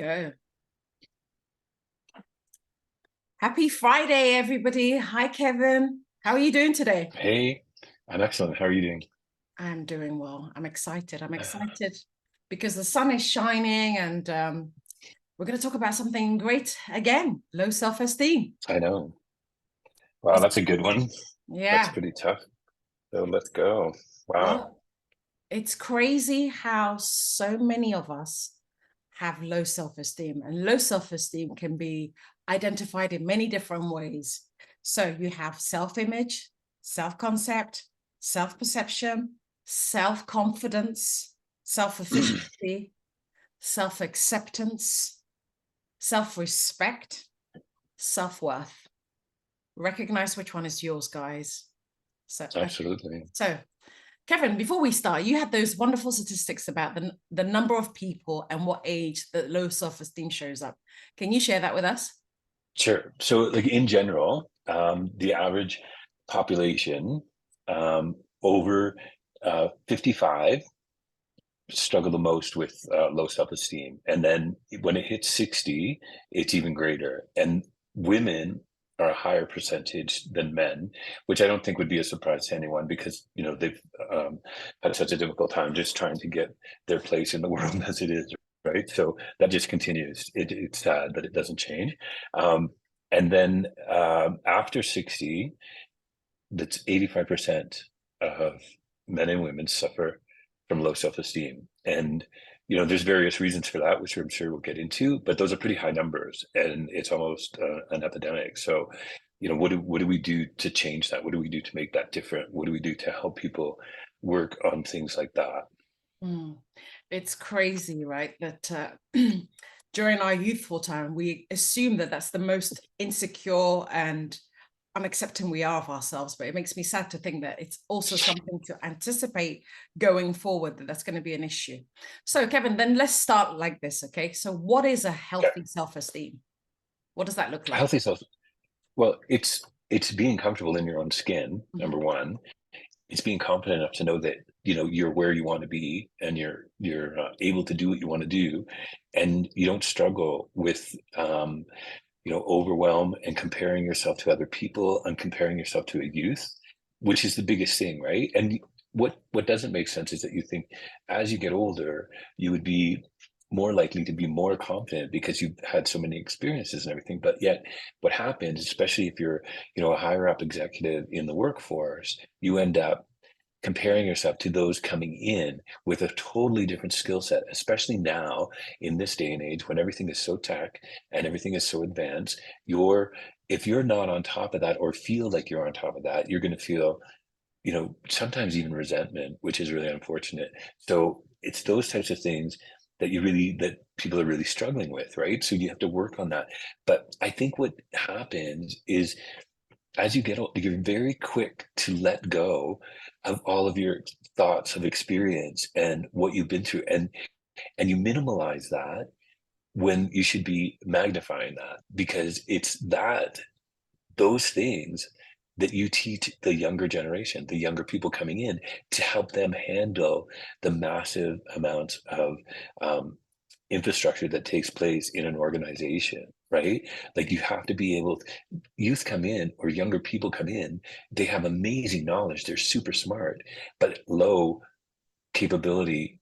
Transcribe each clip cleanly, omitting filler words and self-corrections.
Go. Happy Friday, everybody. Hi, Kevin. How are you doing today? Hey, I'm excellent. How are you doing? I'm doing well. I'm excited. I'm excited because the sun is shining and we're going to talk about something great again, low self-esteem. I know. Wow, that's a good one. That's Yeah. pretty tough. So let's go. Wow. Well, it's crazy how so many of us have low self-esteem, and low self-esteem can be identified in many different ways. So you have self-image, self-concept, self-perception, self-confidence, self-efficiency, self-acceptance, self-respect, self-worth. Recognize which one is yours, guys. So, Absolutely. so Kevin, before we start, you had those wonderful statistics about the number of people and what age that low self-esteem shows up. Can you share that with us? Sure. So, like in general, the average population over 55 struggle the most with low self-esteem. And then when it hits 60, it's even greater. And women are a higher percentage than men, which I don't think would be a surprise to anyone because, they've had such a difficult time just trying to get their place in the world as it is, right? So that just continues. It's sad that it doesn't change. And then after 60, that's 85% of men and women suffer from low self-esteem. And, there's various reasons for that, which I'm sure we'll get into, but those are pretty high numbers and it's almost an epidemic. So, what do we do to change that? What do we do to make that different? What do we do to help people work on things like that? It's crazy, right? That during our youthful time, we assume that that's the most insecure and unaccepting we are of ourselves, but it makes me sad to think that it's also something to anticipate going forward, that that's going to be an issue. So Kevin, then let's start like this, okay? So what is a Yeah. healthy self-esteem? What does that look like? Healthy self, well, it's being comfortable in your own skin, number Mhm. one. It's being confident enough to know that you're where you want to be and you're able to do what you want to do, and you don't struggle with overwhelm and comparing yourself to other people and comparing yourself to a youth, which is the biggest thing, right? And what doesn't make sense is that you think as you get older you would be more likely to be more confident because you've had so many experiences and everything, but yet what happens, especially if you're a higher up executive in the workforce, you end up comparing yourself to those coming in with a totally different skill set, especially now in this day and age when everything is so tech and everything is so advanced. If you're not on top of that or feel like you're on top of that, you're going to feel, sometimes even resentment, which is really unfortunate. So it's those types of things that people are really struggling with, right? So you have to work on that. But I think what happens is as you get old, you're very quick to let go of all of your thoughts of experience and what you've been through, and you minimalize that when you should be magnifying that, because it's those things that you teach the younger generation, the younger people coming in, to help them handle the massive amounts of infrastructure that takes place in an organization, right? Like you have to be able, youth come in or younger people come in, they have amazing knowledge, they're super smart, but low capability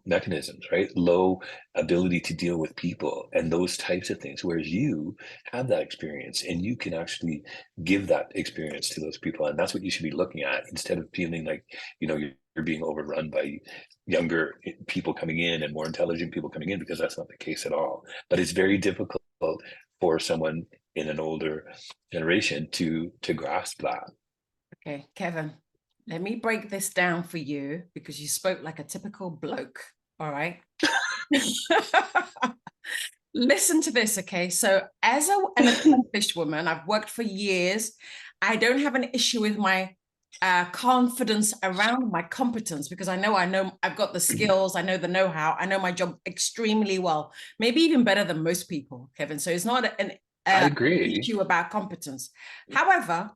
mechanisms, right? Low ability to deal with people and those types of things. Whereas you have that experience and you can actually give that experience to those people. And that's what you should be looking at instead of feeling like, you're being overrun by younger people coming in and more intelligent people coming in, because that's not the case at all. But it's very difficult for someone in an older generation to grasp that. Okay, Kevin, let me break this down for you because you spoke like a typical bloke. All right. Listen to this, okay? So, as an accomplished woman, I've worked for years. I don't have an issue with my confidence around my competence because I know I've got the skills, I know the know-how, I know my job extremely well, maybe even better than most people, Kevin. So it's not an I agree. issue about competence. However,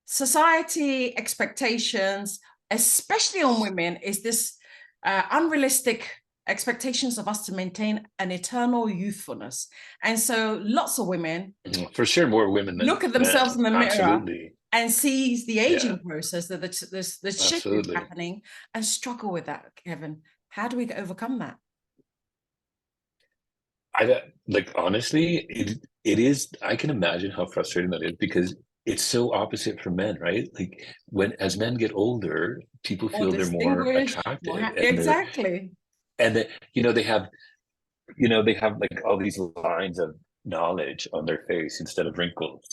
society expectations, especially on women, is this unrealistic expectations of us to maintain an eternal youthfulness. And so lots of women For sure, more women than look at themselves men. in the mirror Absolutely. and sees the Yeah, aging process, that the shift is absolutely. happening, and struggle with that, Kevin. How do we overcome that? Like honestly, it is. I can imagine how frustrating that is because it's so opposite for men, right? Like when as men get older, people More feel they're more distinguished, attractive, and exactly. they have they have like all these lines of knowledge on their face instead of wrinkles,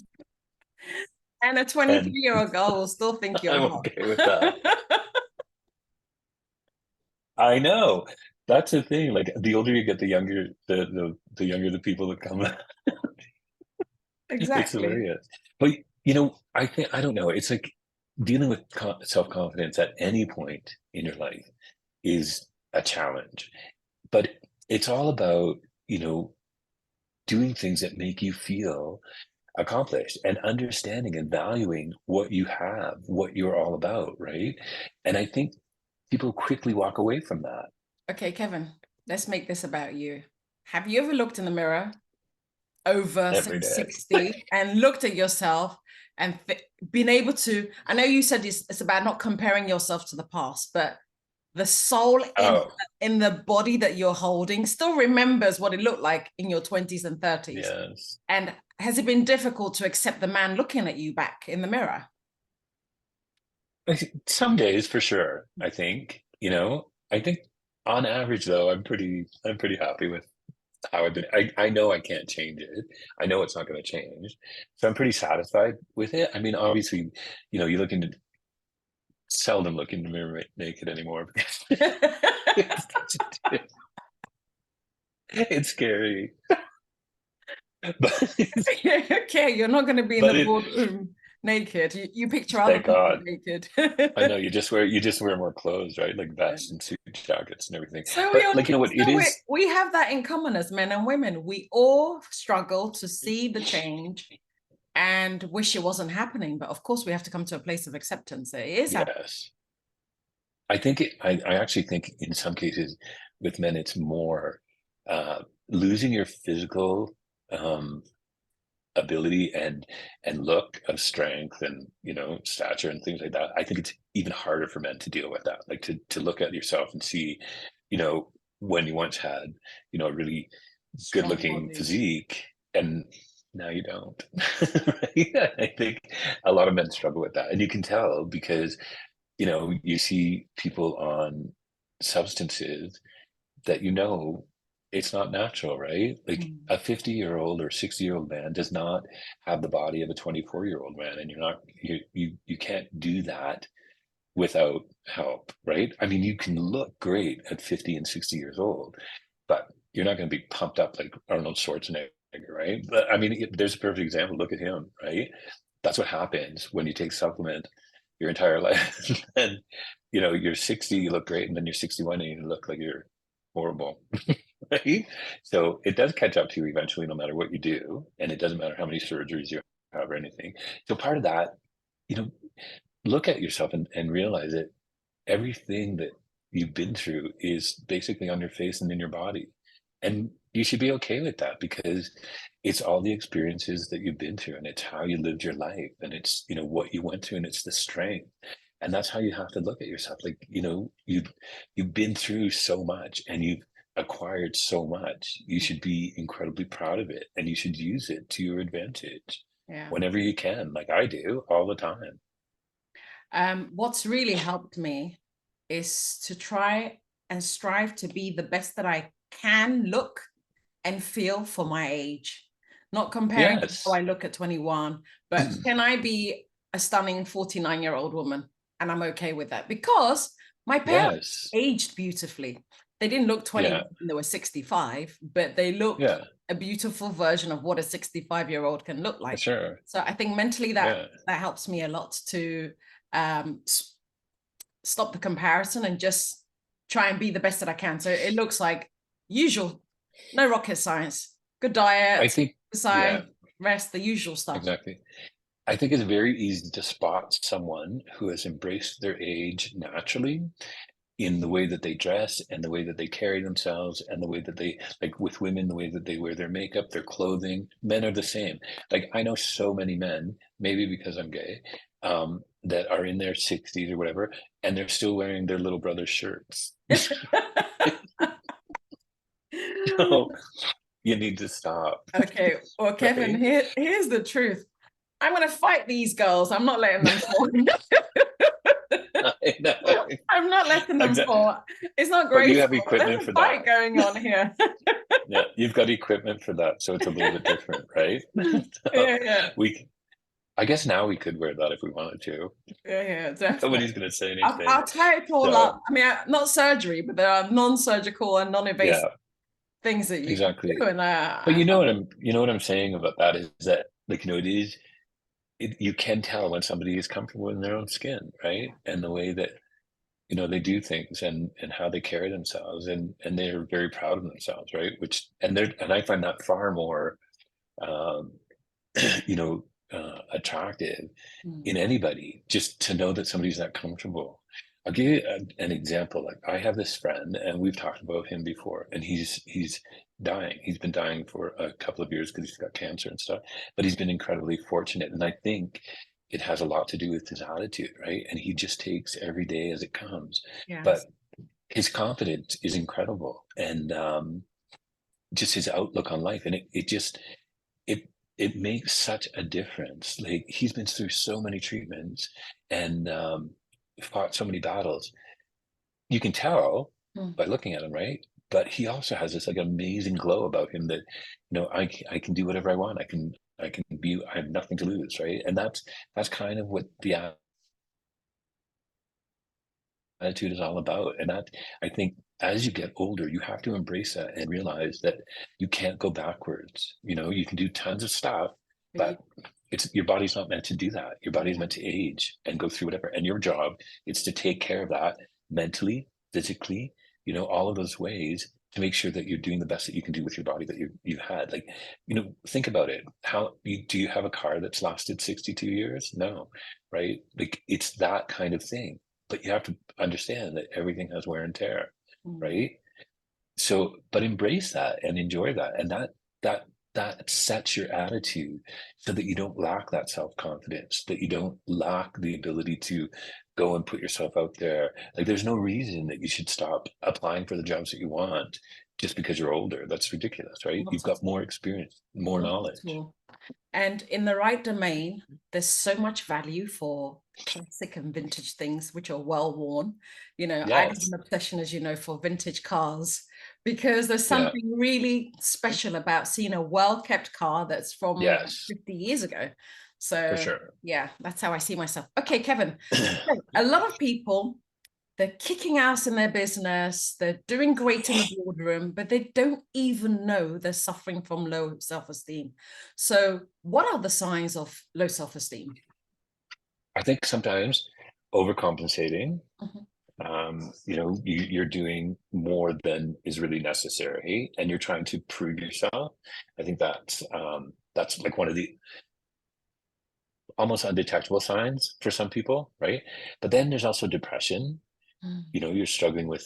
And a and 23-year-old girl will still think you're I'm hot. okay with that. I know. That's the thing. Like the older you get, the younger the younger the people that come. It's Exactly. hilarious. But I think I don't know. It's like dealing with self-confidence at any point in your life is a challenge. But it's all about, doing things that make you feel accomplished and understanding and valuing what you have, what you're all about, right? And I think people quickly walk away from that Okay, Kevin, let's make this about you. Have you ever looked in the mirror over, say, every day. 60 and looked at yourself and been able to, I know you said it's about not comparing yourself to the past, but the soul Oh, in the body that you're holding still remembers what it looked like in your 20s and 30s. yes. And has it been difficult to accept the man looking at you back in the mirror? Some days for sure, I think, I think on average though, I'm pretty happy with how I've been. I know I can't change it. I know it's not going to change. So I'm pretty satisfied with it. I mean, obviously, you look into seldom look in the mirror naked anymore because it's scary. But Okay, you're not going to be in but the it boardroom naked. You picture other thank people God. naked. I know you just wear more clothes, right? Like vests and suit jackets and everything. So But like what it is, we have that in common as men and women. We all struggle to see the change and wish it wasn't happening. But of course, we have to come to a place of acceptance. It is happening. yes. I actually think in some cases with men it's more losing your physical um, ability and look of strength and stature and things like that. I think it's even harder for men to deal with that. Like to look at yourself and see, you know, when you once had, a really good Strong looking body. physique and now you don't. Right? I think a lot of men struggle with that. And you can tell because you see people on substances that it's not natural, right? Like Mm. a 50-year-old or 60-year-old man does not have the body of a 24-year-old man, and you can't do that without help, right? I mean, you can look great at 50 and 60 years old, but you're not going to be pumped up like Arnold Schwarzenegger, right? But I mean, there's a perfect example. Look at him, right? That's what happens when you take supplement your entire life. And you're 60, you look great, and then you're 61 and you look like you're horrible. Right? So it does catch up to you eventually, no matter what you do. And it doesn't matter how many surgeries you have or anything. So part of that, you know, look at yourself and realize that everything that you've been through is basically on your face and in your body. And you should be okay with that because it's all the experiences that you've been through and it's how you lived your life and it's, what you went through and it's the strength. And that's how you have to look at yourself. Like, you've been through so much and you've acquired so much. You should be incredibly proud of it and you should use it to your advantage Yeah. whenever you can, like I do all the time. What's really helped me is to try and strive to be the best that I can look and feel for my age. Not comparing to how Yes. I look at 21, but can I be a stunning 49-year-old woman? And I'm okay with that because my parents Yes. aged beautifully. They didn't look 21 Yeah. when they were 65, but they looked Yeah. a beautiful version of what a 65-year-old can look For like. sure. So I think mentally that Yeah. helps me a lot to um, stop the comparison and just try and be the best that I can. So it looks like usual, no rocket science, good I diet, think, exercise, yeah, rest, the usual stuff. exactly. I think it's very easy to spot someone who has embraced their age naturally in the way that they dress and the way that they carry themselves and the way that they, like with women, the way that they wear their makeup, their clothing. Men are the same. Like I know so many men, maybe because I'm gay, that are in their 60s or whatever, and they're still wearing their little brother's shirts. So you need to stop. Okay, well, Kevin, Right? here's the truth. I'm going to fight these girls. I'm not letting them fall. I know. I'm not letting them Exactly. fall. It's not But you graceful. have equipment There's for a fight that. going on here. Yeah, you've got equipment for that, so it's a little bit different, right? So Yeah. I guess now we could wear that if we wanted to. Yeah, definitely. Nobody's going to say I'll, anything. I'll tie it all So up. I mean, not surgery, but there are non-surgical and non-invasive yeah, things that you can exactly. do. And But you know what I'm saying about that is that, like, you know, you can tell when somebody is comfortable in their own skin, right? And the way that, you know, they do things and how they carry themselves, and they're very proud of themselves, right? And I find that far more, um, you know, attractive in anybody, just to know that somebody's that comfortable. I'll give you an example. Like I have this friend, and we've talked about him before, and he's dying. He's been dying for a couple of years because he's got cancer and stuff. But he's been incredibly fortunate, and I think it has a lot to do with his attitude, right? And he just takes every day as it comes. But yes, his confidence is incredible, and just his outlook on life, and it just it it makes such a difference. Like he's been through so many treatments and fought so many battles. You can tell by looking at him, right? But he also has this like amazing glow about him that, you know, I can do whatever I want. I can be. I have nothing to lose, right? And that's kind of what the attitude is all about. And that, I think, as you get older, you have to embrace that and realize that you can't go backwards. You know, you can do tons of stuff, but but it's your body's not meant to do that. Your body's meant to age and go through whatever. And your job is to take care of that mentally, physically, you know, all of those ways to make sure that you're doing the best that you can do with your body that you've had. Like, you know, think about it. Do you have a car that's lasted 62 years? No, right? Like it's that kind of thing. But you have to understand that everything has wear and tear, right? So, but embrace that and enjoy that, and that that sets your attitude so that you don't lack that self-confidence, that you don't lack the ability to go and put yourself out there. Like there's no reason that you should stop applying for the jobs that you want just because you're older. That's ridiculous, right? You've got more experience, more not at knowledge. all. And in the right domain, there's so much value for classic and vintage things, which are well worn. You know, I have Yes. an obsession, as you know, for vintage cars because there's Yeah. something really special about seeing a well-kept car that's from Yes, 50 years ago. for So sure. yeah, that's how I see myself. Okay, Kevin. So a lot of people, they're kicking ass in their business, they're doing great in the boardroom, but they don't even know they're suffering from low self-esteem. So, what are the signs of low self-esteem? I think sometimes overcompensating, Mhm. you know, you're doing more than is really necessary, and you're trying to prove yourself. I think that's like one of the almost undetectable signs for some people, right? But then there's also depression. You know, you're struggling with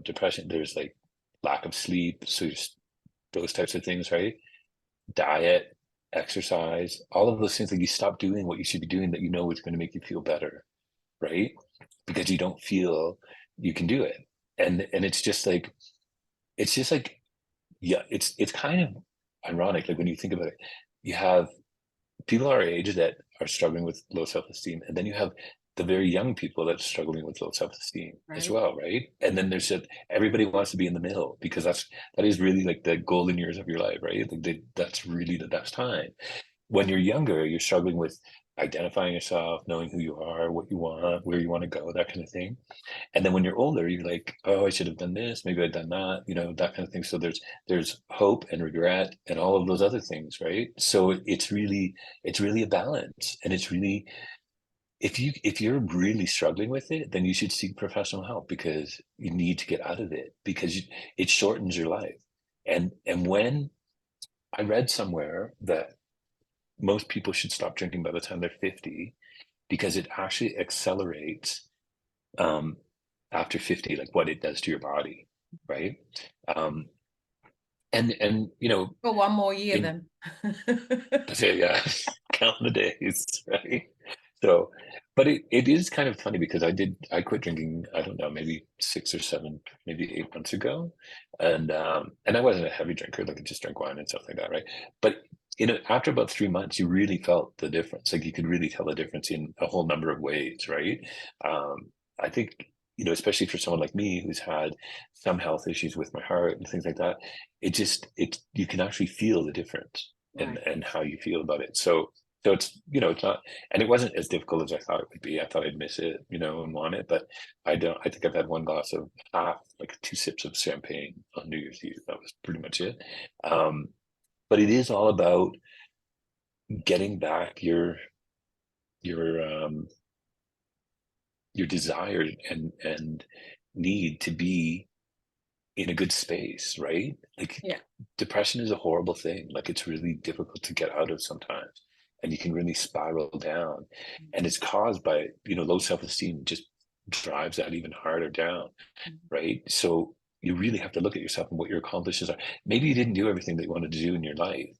depression. There's like lack of sleep, so those types of things, right? Diet, exercise, all of those things that you stop doing what you should be doing that you know is going to make you feel better, right? Because you don't feel you can do it. And it's just like yeah, it's kind of ironic. Like when you think about it, you have people our age that are struggling with low self-esteem, and then you have the very young people that are struggling with low self-esteem as Right. well, right? And then there's just everybody wants to be in the middle because that is really like the golden years of your life, right? Like that's really the best time. When you're younger, you're struggling with identifying yourself, knowing who you are, what you want, where you want to go, that kind of thing. And then when you're older, you're like, oh, I should have done this, maybe I've done that, you know, that kind of thing. So there's hope and regret and all of those other things, right? So it's really a balance. And it's really, if you're really struggling with it, then you should seek professional help because you need to get out of it because it shortens your life. And when I read somewhere that most people should stop drinking by the time they're 50 because it actually accelerates um, after 50, like what it does to your body, right? Um, and you know, For one more year in then. so yeah, count the days, right? So, but it is kind of funny because I quit drinking, I don't know, maybe 6 or 7, maybe 8 months ago. And I wasn't a heavy drinker, like I just drank wine and stuff like that, right? But you know, after about 3 months, you really felt the difference. Like you could really tell the difference in a whole number of ways, right? I think, you know, especially for someone like me who's had some health issues with my heart and things like that, it you can actually feel the difference Right. and how you feel about it. So it's, you know, it's not, and it wasn't as difficult as I thought it would be. I thought I'd miss it, you know, and want it, but I don't. I think I've had one glass of half, like 2 sips of champagne on New Year's Eve. That was pretty much it. Um, but it is all about getting back your your desire and need to be in a good space, right? Like Yeah. depression is a horrible thing. Like it's really difficult to get out of sometimes. And you can really spiral down. And it's caused by, you know, low self-esteem just drives that even harder down, Mhm. right? So you really have to look at yourself and what your accomplishments are. Maybe you didn't do everything that you wanted to do in your life,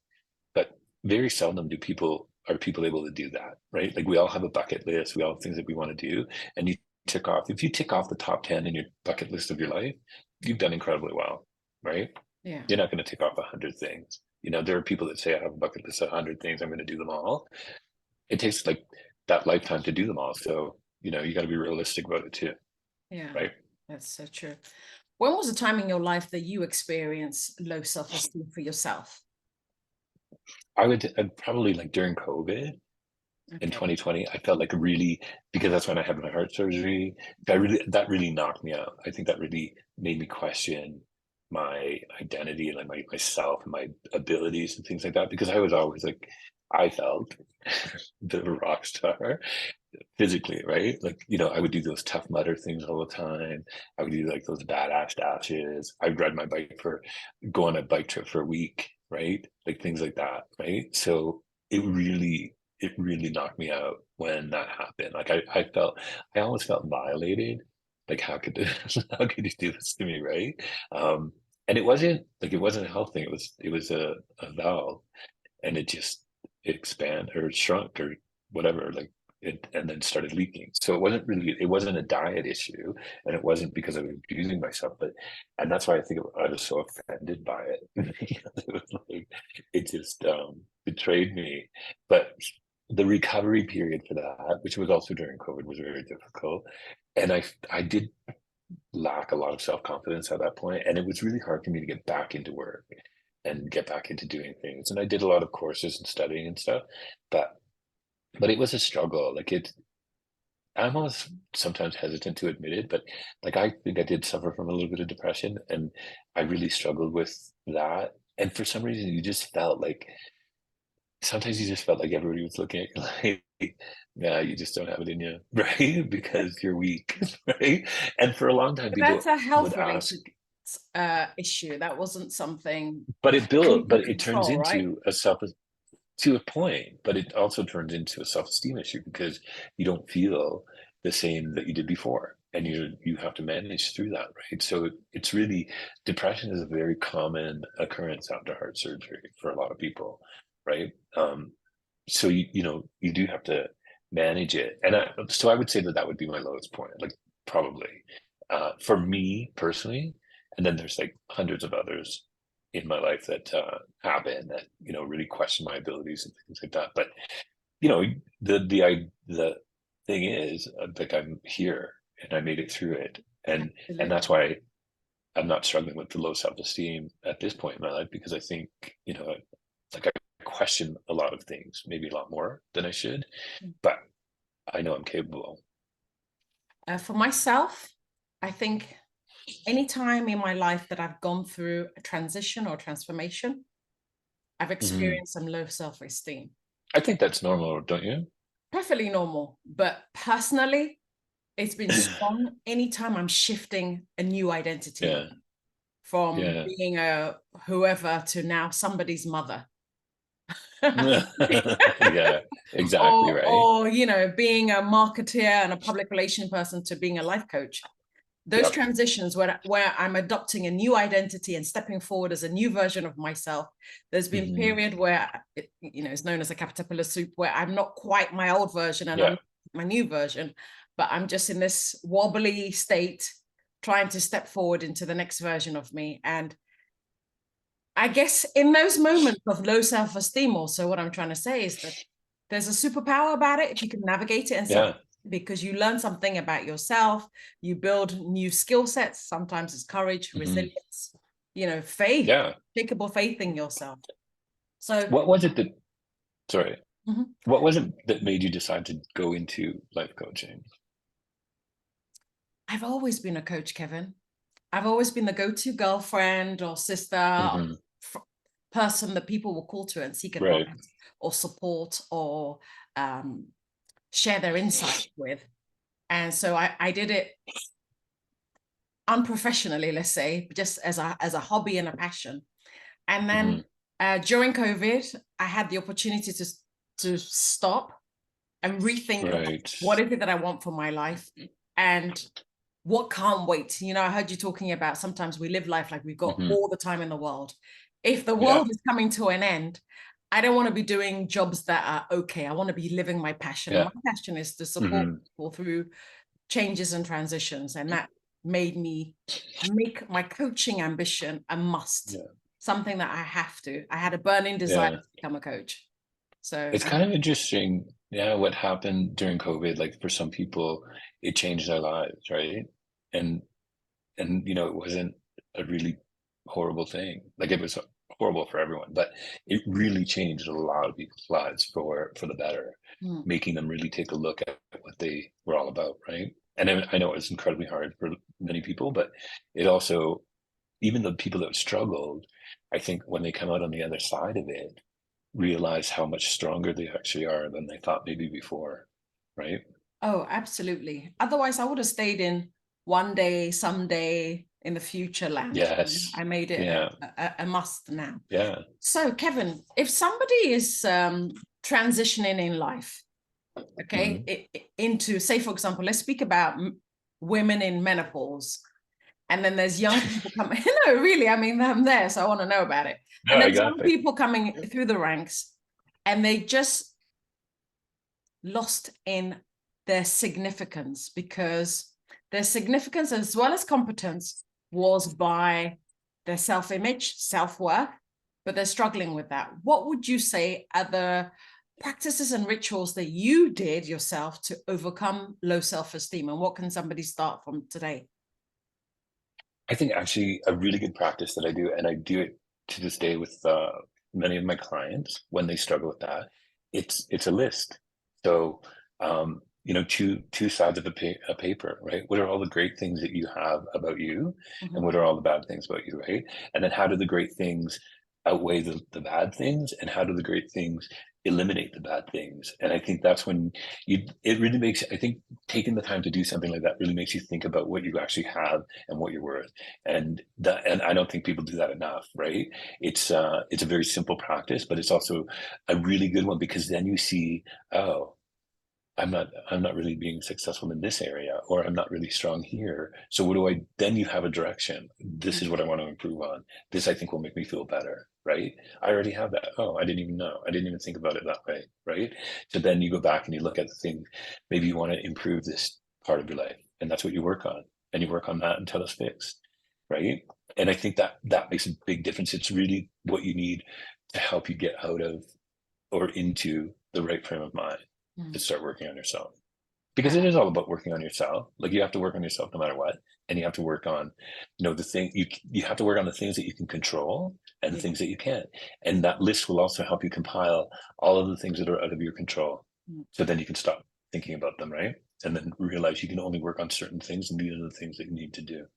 but very seldom are people able to do that, right? Like we all have a bucket list, we all have things that we want to do, and if you tick off the top 10 in your bucket list of your life, you've done incredibly well, right? Yeah. You're not going to tick off 100 things. You know, there are people that say, I have a bucket list of 100 things, I'm going to do them all. It takes like that lifetime to do them all. So, you know, you got to be realistic about it too, Yeah. right? That's so true. When was the time in your life that you experienced low self-esteem for yourself? I'd probably like during COVID in Okay. 2020, I felt like really, because that's when I had my heart surgery. That really knocked me out. I think that really made me question my identity and like myself and my abilities and things like that. Because I was always like, I felt a bit of a rock star physically, right? Like, you know, I would do those tough mudder things all the time. I would do like those badass dashes. I'd ride my bike go on a bike trip for a week, right? Like things like that, right? So it really knocked me out when that happened. Like I always felt violated. Like how could how could you do this to me, right? And it wasn't a health thing. It was a valve, and it just expanded or shrunk or whatever, like it, and then started leaking. So it wasn't a diet issue, and it wasn't because I was abusing myself, and that's why I think I was so offended by it. It was like, it just betrayed me. But the recovery period for that, which was also during COVID, was very difficult. And I did lack a lot of self-confidence at that point, and it was really hard for me to get back into work and get back into doing things. And I did a lot of courses and studying and stuff, but it was a struggle. I'm almost sometimes hesitant to admit it, but like I think I did suffer from a little bit of depression, and I really struggled with that. And for some reason, you just felt like sometimes you just felt like everybody was looking at you like, "Yeah, you just don't have it in you," right? Because you're weak, right? And for a long time, But that's people a would health ask, related issue. That wasn't something you but could it turns control, right? into a self to a point, but it also turns into a self-esteem issue because you don't feel the same that you did before, and you have to manage through that, right? So it's really depression is a very common occurrence after heart surgery for a lot of people, right? So you know you do have to manage it, and so I would say that would be my lowest point, like probably for me personally, and then there's like hundreds of others in my life that happen that you know really question my abilities and things like that. But you know the thing is like I'm here and I made it through it, and that's Absolutely. why I'm not struggling with the low self-esteem at this point in my life, because I think you know like I question a lot of things, maybe a lot more than I should, but I know I'm capable. For myself, I think any time in my life that I've gone through a transition or transformation, I've Mhm. experienced some low self-esteem. I think that's normal, don't you? Perfectly normal, but personally, it's been strong anytime I'm shifting a new identity Yeah, from yeah. being a whoever to now somebody's mother. Yeah, exactly or right. or you know, being a marketeer and a public relation person to being a life coach. those transitions where I'm adopting a new identity and stepping forward as a new version of myself. There's been a period where, it's known as a caterpillar soup, where I'm not quite my old version and I'm my new version, but I'm just in this wobbly state, trying to step forward into the next version of me. And I guess in those moments of low self-esteem, also what I'm trying to say is that there's a superpower about it if you can navigate it and because you learn something about yourself, you build new skill sets. Sometimes it's courage, resilience, faith, unshakable faith in yourself. So what was it that, what was it that made you decide to go into life coaching? I've always been a coach, Kevin. I've always been the go-to girlfriend or sister or person that people will call to and seek advice or support or share their insights with. And so I did it unprofessionally, let's say, just as a hobby and a passion. And then during COVID, I had the opportunity to stop and rethink what is it that I want for my life and what can't wait. I heard you talking about sometimes we live life like we've got all the time in the world. If the world is coming to an end, I don't want to be doing jobs that are okay. I want to be living my passion. And my passion is to support people through changes and transitions. And that made me make my coaching ambition a must, something that I have to. I had a burning desire to become a coach. So it's kind of interesting. Yeah, what happened during COVID, like for some people, it changed their lives, right? And it wasn't a really horrible thing. Like it was horrible for everyone, but it really changed a lot of people's lives for the better, making them really take a look at what they were all about, right? And I know it was incredibly hard for many people, but it also, even the people that struggled, I think when they come out on the other side of it, realize how much stronger they actually are than they thought maybe before, right? Oh, absolutely. Otherwise, I would have stayed in one day, someday, in the future land. Yes. I made it a must now. Yeah. So, Kevin, if somebody is transitioning in life, into, say, for example, let's speak about women in menopause, and then there's young people coming. No, really, I mean, I'm there, so I want to know about it. And there's young people coming through the ranks, and they just lost in their significance because their significance as well as competence was by their self-image, self-worth, but they're struggling with that. What would you say are the practices and rituals that you did yourself to overcome low self-esteem, and what can somebody start from today? I think actually a really good practice that I do, and I do it to this day with many of my clients when they struggle with that, it's a list. So two sides of a paper, right? What are all the great things that you have about you, and what are all the bad things about you, right? And then how do the great things outweigh the bad things, and how do the great things eliminate the bad things? And I think that's when it really makes, I think taking the time to do something like that really makes you think about what you actually have and what you're worth. And I don't think people do that enough, right? It's a very simple practice, but it's also a really good one, because then you see, oh, I'm not really being successful in this area, or I'm not really strong here. So then you have a direction. This is what I want to improve on. This, I think, will make me feel better, right? I already have that. Oh, I didn't even know. I didn't even think about it that way, right? So then you go back and you look at the thing. Maybe you want to improve this part of your life, and that's what you work on. And you work on that until it's fixed, right? And I think that makes a big difference. It's really what you need to help you get out of or into the right frame of mind to start working on yourself, because it is all about working on yourself. Like you have to work on yourself no matter what, and you have to work on, the thing you have to work on the things that you can control and the things that you can't. And that list will also help you compile all of the things that are out of your control. So then you can stop thinking about them, right? And then realize you can only work on certain things, and these are the things that you need to do.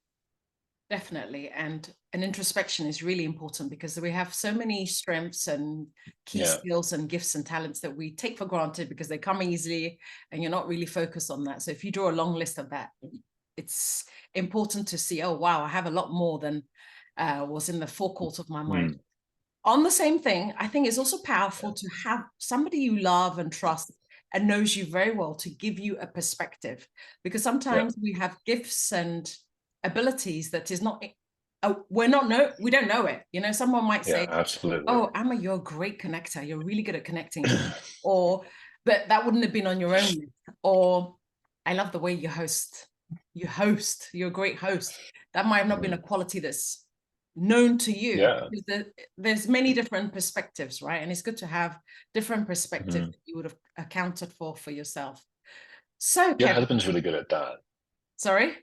Definitely. And an introspection is really important, because we have so many strengths and key skills and gifts and talents that we take for granted because they come easily and you're not really focused on that. So if you draw a long list of that, it's important to see, oh, wow, I have a lot more than was in the forecourt of my mind. On the same thing, I think it's also powerful to have somebody you love and trust and knows you very well to give you a perspective, because sometimes we have gifts and abilities that is not, we don't know it. You know, someone might say, absolutely. oh, Amma, you're a great connector. You're really good at connecting. Or, but that wouldn't have been on your own list. Or, I love the way you host. You're a great host. That might have not been a quality that's known to you. Yeah. There's many different perspectives, right? And it's good to have different perspectives that you would have accounted for yourself. So, Your Kevin, husband's really good at that. sorry?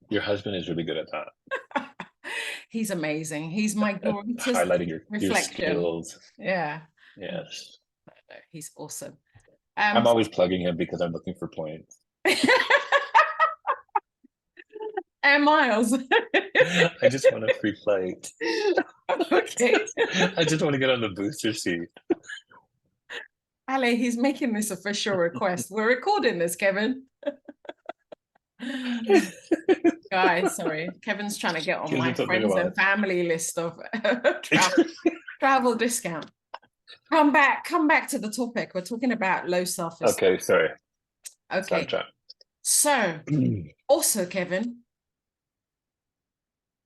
Your husband is really good at that. He's amazing. He's my greatest Highlighting your reflection. skills. Yeah. Yes. He's awesome. I'm always plugging him because I'm looking for points. Air miles. I just want a free flight. Okay. I just want to get on the booster seat. Ale, he's making this official request. We're recording this, Kevin. Guys, sorry. Kevin's trying to get on my friends and family list of travel discount. Come back to the topic. We're talking about low self-esteem. Okay, sorry. Okay. So, also, Kevin,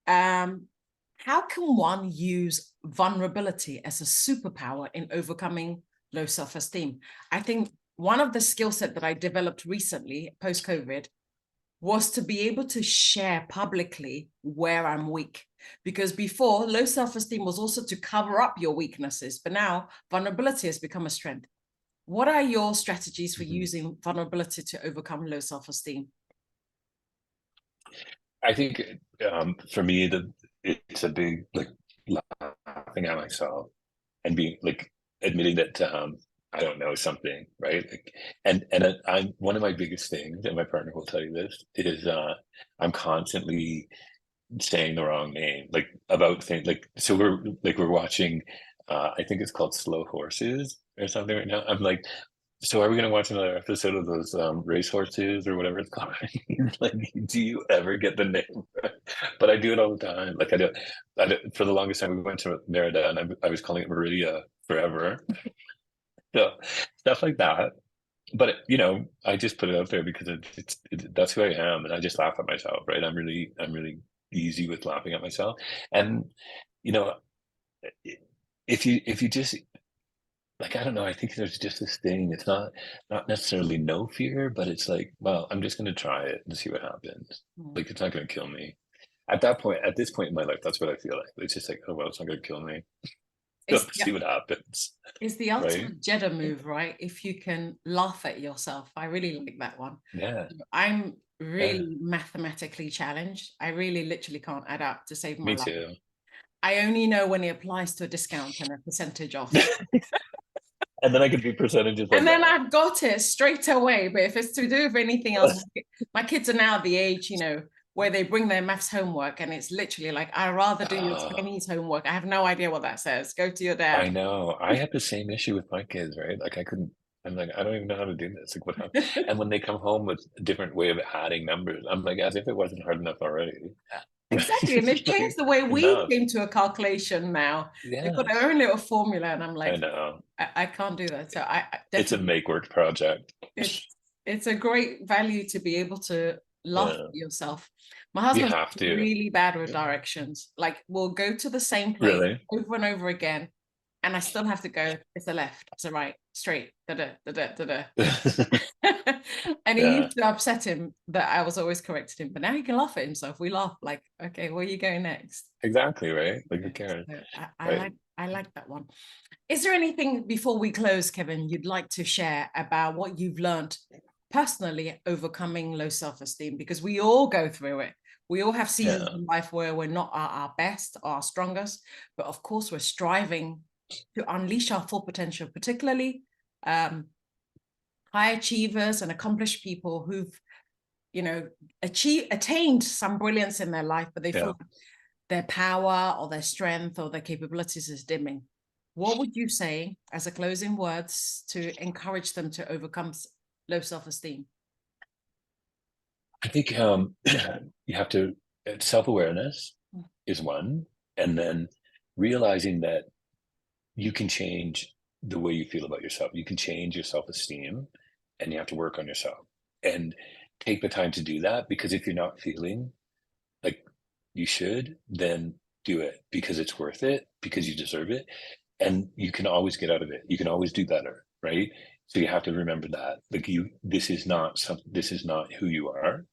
how can one use vulnerability as a superpower in overcoming low self-esteem? I think one of the skill set that I developed recently, post-COVID, was to be able to share publicly where I'm weak. Because before, low self-esteem was also to cover up your weaknesses, but now vulnerability has become a strength. What are your strategies for using vulnerability to overcome low self-esteem? I think for me, it's a big like laughing at myself and being like admitting that I don't know something, right? Like, and I'm one of my biggest things, and my partner will tell you this, is I'm constantly saying the wrong name, like about things. Like, so we're watching. I think it's called Slow Horses or something right now. I'm like, so are we going to watch another episode of those race horses or whatever it's called? Like, do you ever get the name right? But I do it all the time. Like I do for the longest time. We went to Merida, and I was calling it Meridia forever. So stuff like that. But you know, I just put it out there because that's who I am, and I just laugh at myself, right? I'm really easy with laughing at myself, and you know, if you just like, I don't know, I think there's just this thing. It's not necessarily no fear, but it's like, well, I'm just going to try it and see what happens. Like, it's not going to kill me. At this point in my life, that's what I feel like. It's just like, oh well, it's not going to kill me. See what happens. It's the ultimate Jedi move, right? If you can laugh at yourself. I really like that one. Yeah. I'm really mathematically challenged. I really literally can't add up to save my life. Me too. I only know when it applies to a discount and a percentage off. And then I can do percentages. And then I've got it straight away. But if it's to do with anything else, my kids are now at the age, you know, where they bring their maths homework, and it's literally like, I'd rather do your Chinese homework. I have no idea what that says. Go to your dad. I know. I had the same issue with my kids, right? Like I'm like, I don't even know how to do this. Like, what happened? And when they come home with a different way of adding numbers, I'm like, as if it wasn't hard enough already. Exactly. And they've changed the way we came to a calculation now. They've got their own little formula, and I'm like, I know. I can't do that. So I it's a make work project. It's a great value to be able to laugh at yourself. My husband's really bad with directions. Like, we'll go to the same place over and over again, and I still have to go, it's a left, it's a right, straight, da-da. And it used to upset him that I was always correcting him, but now he can laugh at himself. We laugh like, okay, where are you going next? Exactly, right? Like, who cares? So I like that one. Is there anything before we close, Kevin, you'd like to share about what you've learned personally overcoming low self-esteem? Because we all go through it. We all have seasons in life where we're not at our best or our strongest, but of course we're striving to unleash our full potential, particularly high achievers and accomplished people who've, you know, attained some brilliance in their life, but they feel their power or their strength or their capabilities is dimming. What would you say as a closing words to encourage them to overcome low self-esteem? I think you have to, self-awareness is one, and then realizing that you can change the way you feel about yourself. You can change your self-esteem, and you have to work on yourself and take the time to do that, because if you're not feeling you should, then do it, because it's worth it, because you deserve it. And you can always get out of it. You can always do better, right? So you have to remember that. Like, this is not who you are.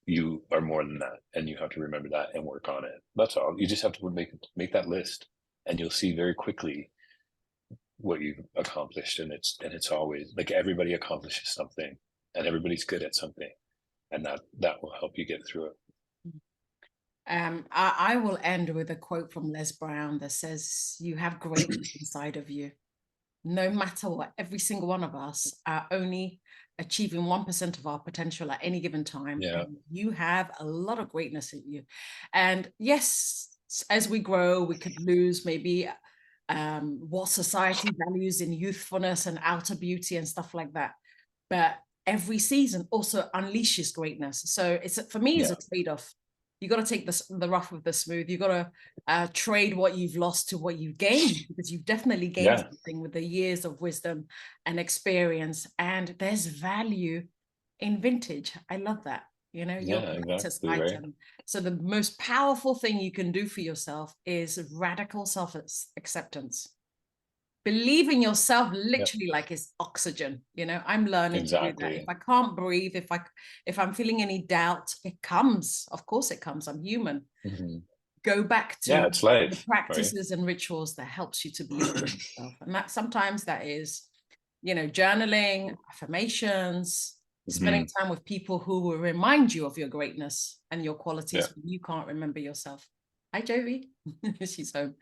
You are more than that, and you have to remember that and work on it. That's all. You just have to make that list, and you'll see very quickly what you've accomplished. And it's always like, everybody accomplishes something, and everybody's good at something, and that will help you get through it. I will end with a quote from Les Brown that says, "You have greatness inside of you. No matter what, every single one of us are only achieving 1% of our potential at any given time. Yeah. And you have a lot of greatness in you. And yes, as we grow, we could lose maybe what society values in youthfulness and outer beauty and stuff like that. But every season also unleashes greatness. So for me, it's a trade-off. You got to take the rough with the smooth. You got to trade what you've lost to what you've gained, because you've definitely gained something with the years of wisdom and experience. And there's value in vintage. I love that. You know, your collector's item. Right. So the most powerful thing you can do for yourself is radical self-acceptance. Believe in yourself, literally, like it's oxygen. You know, I'm learning to do that. If I can't breathe, if I'm feeling any doubt, it comes. Of course it comes. I'm human. Go back to it's life, the practices and rituals that helps you to believe in yourself. And that sometimes that is, you know, journaling, affirmations, spending time with people who will remind you of your greatness and your qualities when you can't remember yourself. Hi, Jovi. She's home.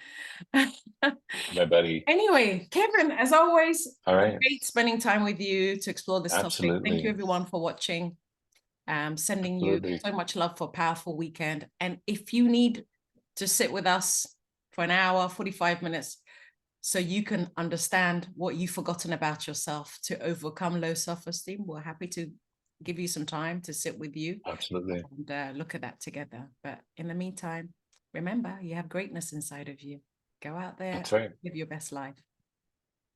My buddy. Anyway, Kevin, as always, all right, great spending time with you to explore this topic. Thank you, everyone, for watching. Sending you so much love for a powerful weekend. And if you need to sit with us for an hour, 45 minutes, so you can understand what you've forgotten about yourself to overcome low self-esteem, we're happy to give you some time to sit with you. Absolutely. And look at that together. But in the meantime, remember, you have greatness inside of you. Go out there. That's right. Live your best life.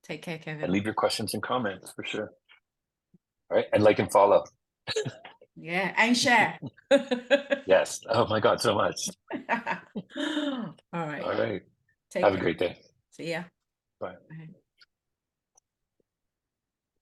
Take care, Kevin. And leave your questions and comments for sure. All right. And like and follow. Yeah. And share. Yes. Oh my God, so much. All right. All right. Take Have care. a great day. See ya. Bye. Bye.